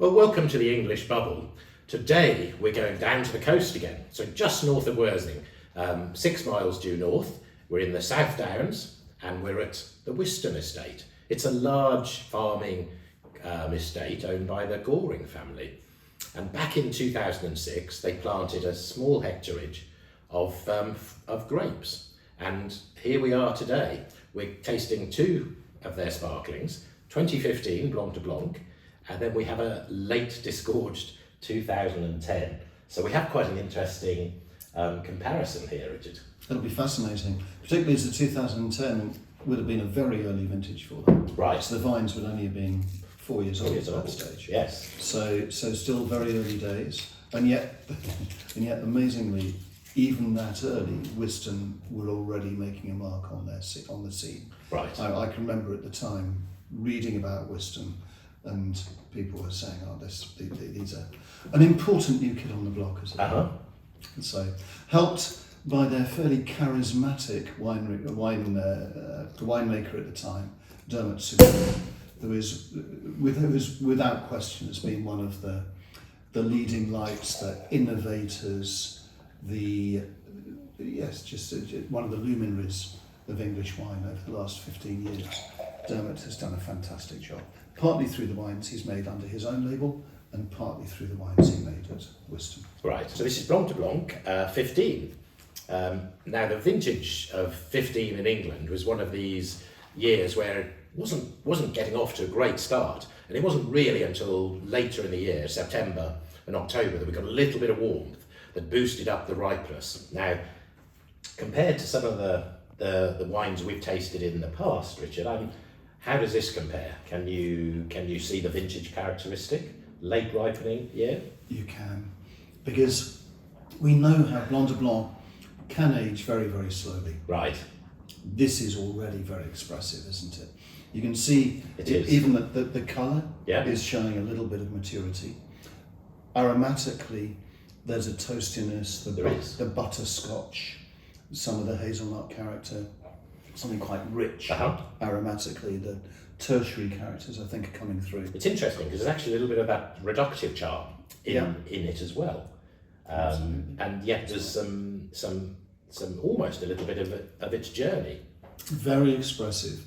Well, welcome to the English bubble. Today we're going down to the coast again, so just north of Worthing, 6 miles due north. We're in the South Downs and we're at the Wiston Estate. It's a large farming estate owned by the Goring family. And back in 2006 they planted a small hectarage of grapes. And here we are today. We're tasting 2 of their sparklings, 2015 Blanc de Blanc, and then we have a late Disgorged 2010. So we have quite an interesting comparison here, Richard. It'll be fascinating, particularly as the 2010 would have been a very early vintage for them. Right. So the vines would only have been 4 years old at that stage. Yes. So still very early days, and yet amazingly, even that early, Wiston were already making a mark on the scene. Right. I can remember at the time reading about Wiston, and people were saying, "Oh, these are an important new kid on the block," as it were. And so, helped by their fairly charismatic winemaker at the time, Cuvée, who is without question has been one of the leading lights, the innovators, one of the luminaries of English wine over the last 15 years. Dermot has done a fantastic job, partly through the wines he's made under his own label and partly through the wines he made at Wiston. Right, so this is Blanc de Blanc 15. Now the vintage of 15 in England was one of these years where it wasn't getting off to a great start, and it wasn't really until later in the year, September and October, that we got a little bit of warmth that boosted up the ripeness. Now, compared to some of the wines we've tasted in the past, Richard, how does this compare? Can you see the vintage characteristic? Late ripening year? You can, because we know how Blanc de Blanc can age very, very slowly. Right. This is already very expressive, isn't it? You can see it is. Even the colour is showing a little bit of maturity. Aromatically, there's a toastiness, the butterscotch, some of the hazelnut character, something quite rich. Aromatically, the tertiary characters I think are coming through. It's interesting because there's actually a little bit of that reductive charm in it as well, and yet there's some almost a little bit of its journey. Very expressive,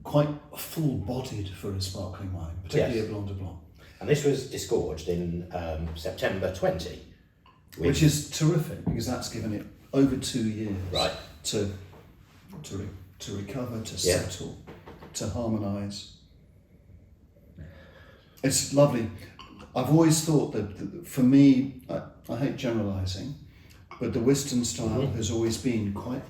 quite full-bodied for a sparkling wine, particularly a Blanc de Blanc. And this was disgorged in September 20. Which is terrific, because that's given it over 2 years to recover, to settle, to harmonise. It's lovely. I've always thought that for me, I hate generalising, but the Wiston style has always been quite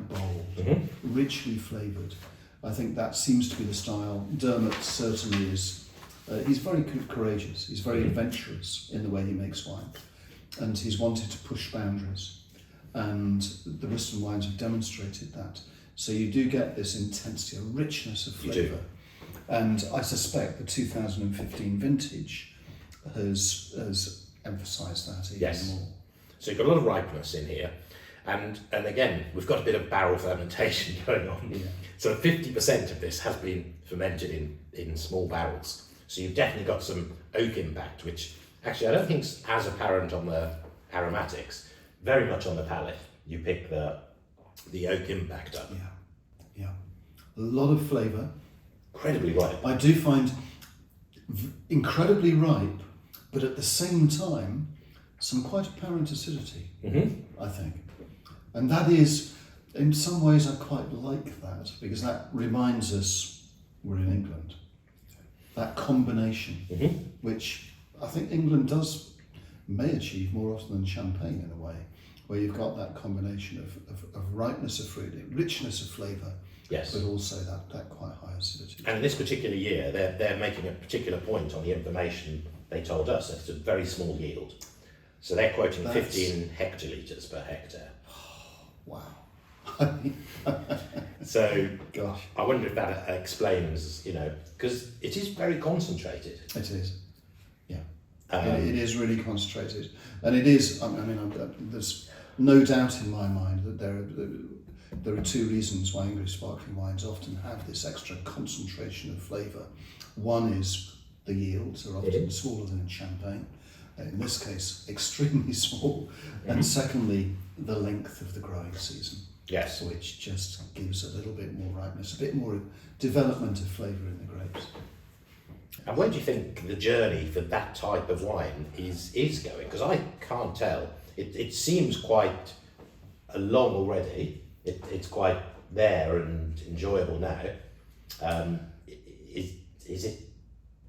bold, richly flavoured. I think that seems to be the style. Dermot certainly is. He's very courageous. He's very adventurous in the way he makes wine, and he's wanted to push boundaries. And the Wiston wines have demonstrated that. So you do get this intensity, a richness of flavour. And I suspect the 2015 vintage has emphasised that even more. So you've got a lot of ripeness in here. And again, we've got a bit of barrel fermentation going on. Yeah. So 50% of this has been fermented in small barrels. So you've definitely got some oak impact, which actually I don't think is as apparent on the aromatics. Very much on the palate, you pick the oak impact up. Yeah. A lot of flavour. Incredibly ripe. I do find incredibly ripe, but at the same time, some quite apparent acidity, I think. And that is, in some ways, I quite like that, because that reminds us we're in England. That combination, which I think England may achieve more often than Champagne in a way, where you've got that combination of ripeness of fruit, richness of flavour, but also that quite high acidity. And in this particular year, they're making a particular point on the information they told us that it's a very small yield. So they're quoting 15 hectolitres per hectare. Wow. So, gosh, I wonder if that explains, because it is very concentrated. It is, yeah. It is really concentrated, and it is. There's no doubt in my mind that there are 2 reasons why English sparkling wines often have this extra concentration of flavour. One is The yields are often smaller than in Champagne. In this case, extremely small. And secondly, the length of the growing season. Yes. Which just gives a little bit more ripeness, a bit more development of flavour in the grapes. And where do you think the journey for that type of wine is going? Because I can't tell. It seems quite long already. It's quite there and enjoyable now. Is it?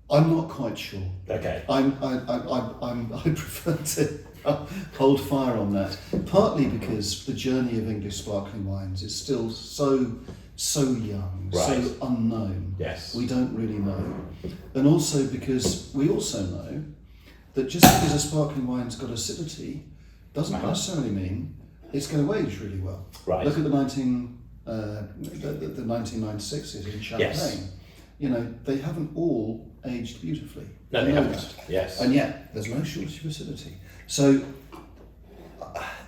I'm not quite sure. Okay. I prefer to hold fire on that. Partly because the journey of English sparkling wines is still so young, right. so unknown. Yes. We don't really know. And also because we also know that just because a sparkling wine's got acidity doesn't necessarily mean it's going to age really well. Right. Look at the 1996s in Champagne. Yes. You know, they haven't all aged beautifully. No, they haven't. Yes. And yet, there's no shortage of acidity. So,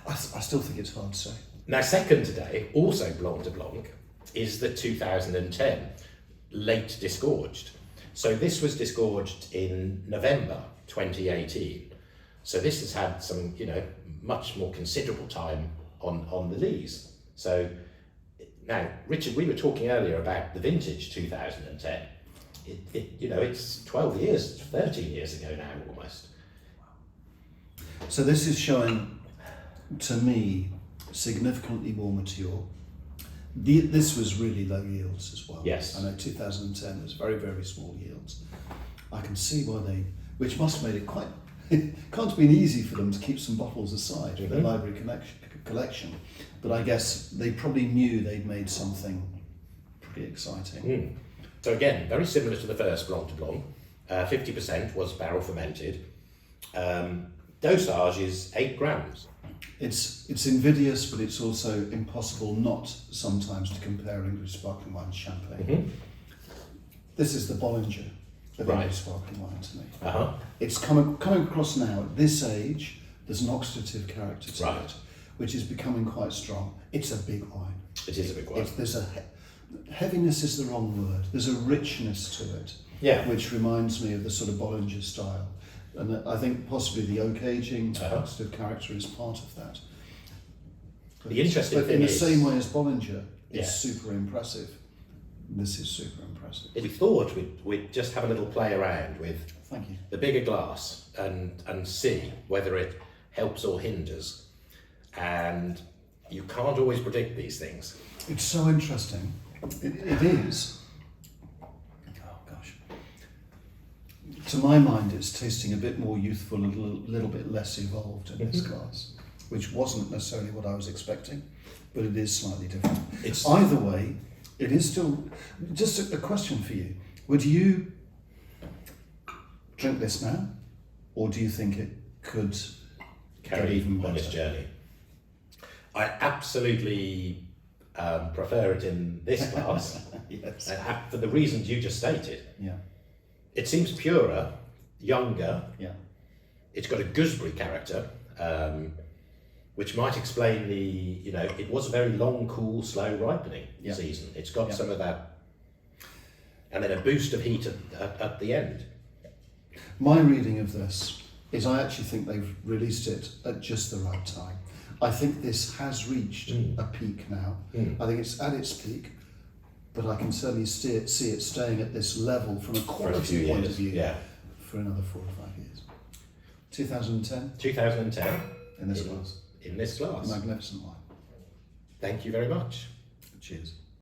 I still think it's hard to say. Now, second today, also Blanc de Blanc, is the 2010 late Disgorged. So this was disgorged in November 2018. So this has had some, much more considerable time on the lees. So now, Richard, we were talking earlier about the vintage 2010. It's 12 years, 13 years ago now almost. So this is showing, to me, significantly more mature. This was really low yields as well. Yes. I know 2010 was very, very small yields. I can see why which must have made it quite, it can't have been easy for them to keep some bottles aside for their library collection. But I guess they probably knew they'd made something pretty exciting. So again, very similar to the first Blanc de Blanc. 50% was barrel fermented. Dosage is 8 grams. It's invidious, but it's also impossible not sometimes to compare English sparkling wine to Champagne. This is the Bollinger of English sparkling wine to me. It's coming across now at this age. There's an oxidative character to it, which is becoming quite strong. It's a big wine. It is a big wine. Heaviness is the wrong word. There's a richness to it, which reminds me of the sort of Bollinger style. And I think possibly the oak aging, oxidative character is part of that. The interesting but thing in the is, same way as Bollinger, it's super impressive. This is super impressive. We thought we'd just have a little play around with the bigger glass and see whether it helps or hinders. And you can't always predict these things. It's so interesting. It is. Oh gosh. To my mind, it's tasting a bit more youthful and a little bit less evolved in this glass, which wasn't necessarily what I was expecting, but it is slightly different. Either way, it is still just a question for you. Would you drink this now, or do you think it could carry on its journey? I absolutely prefer it in this glass. Yes. For the reasons you just stated. Yeah. It seems purer, younger. Yeah. It's got a gooseberry character, which might explain it was a very long, cool, slow ripening season. It's got some of that, and then a boost of heat at the end. My reading of this is I actually think they've released it at just the right time. I think this has reached a peak now. I think it's at its peak, but I can certainly see it staying at this level from a quality point of view for another 4 or 5 years. 2010? 2010. In this glass. In this glass. A magnificent wine. Thank you very much. Cheers.